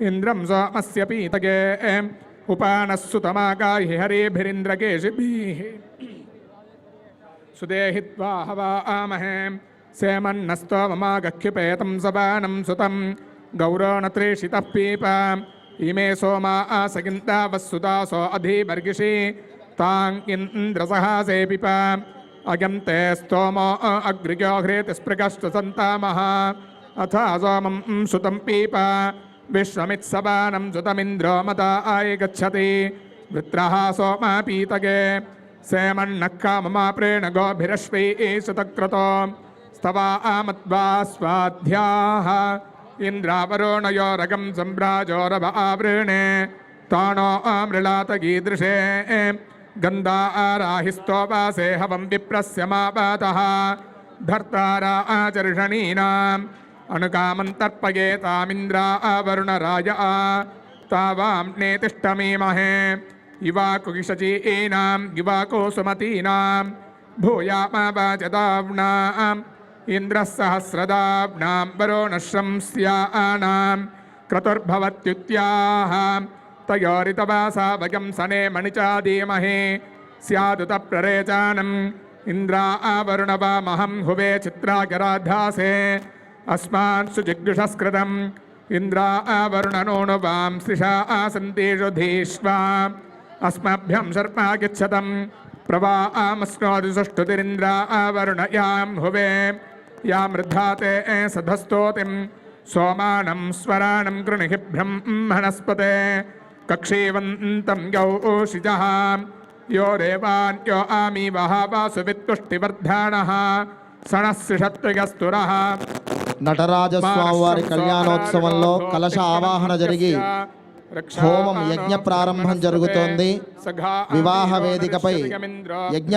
ఇంద్రం సోమస్య పీతగే ఉపానస్సుతమాగాహి హరిభిరింద్రకేశిభిః సుదేహిత్వా హవామహే సేమన్నస్తోమమాగఖ్యుపేతం సవానం సుతం గౌరోణత్రేషితః పీప ఇమే సోమా ఆసగింతావస్సుదాసో అధీవర్గిషి తాం ఇంద్రసహాసే పిప అగంతే స్తోమో అగ్రిగో హ్రేతి స్పృగశ్చ సంతామః అథ సోమం సుతం పీప విశ్వమిత్సవానం సుతమింద్రో మదాయ గచ్చతి వృత్రః సోమా పీతగే సేమన్నః కామమాప్రేణ గోభిరశ్వై సుతక్రతో స్తవా ఆమద్వా స్వాధ్యాః ఇంద్రావరుణయోరగం సంభ్రాజోరవ ఆవృణే తానో ఆమృళాత గీదృశే గంధా ఆరాహిస్తోవాసే హవం విప్రస్య మాపాతః ధర్తారా ఆచర్షణీనాం అనుకామంతర్పయేతామింద్రా ఆవరుణరాయ తావాం నేతిష్టమీమహే ఇవాకుగిషచీనాం ఇవాకో సుమతీనాం భూయామావాచదావ్నాం ఇంద్రः సహస్రదావ్నాం వరుణశ్రంస్యానాం క్రతుర్భవత్యుత్యాః తయోరితవాసా వయం సనే మణిచాదీమహే స్యాదుత ప్రరేచానం ఇంద్రా ఆవరుణవామహం హువే చిత్రాగరాధాసే అస్మాన్ సుజిగృషస్కృతం ఇంద్రా ఆవరుణనోనువాం శ్రిషా ఆసంతేషు ధీష్వా అస్మభ్యం శర్మాగిచ్చతం ప్రవా ఆమస్నోది సుష్టుతిరింద్రా ఆవరుణయాం హువే యామృద్ధాతే సధస్తోతిం సోమానం స్వరాణం గృణిః బ్రహ్మణస్పతే కక్షీవంతం యౌషిజః యో దేవాన్యో ఆమీవః వాసువిత్తుష్టివర్ధానః సణస్సిషత్తుయస్తురః. నటరాజస్వామి వారి కళ్యాణోత్సవంలో కలశ ఆవాహన జరిగి హోమం యజ్ఞ ప్రారంభం జరుగుతోంది. వివాహ వేదికపై యజ్ఞ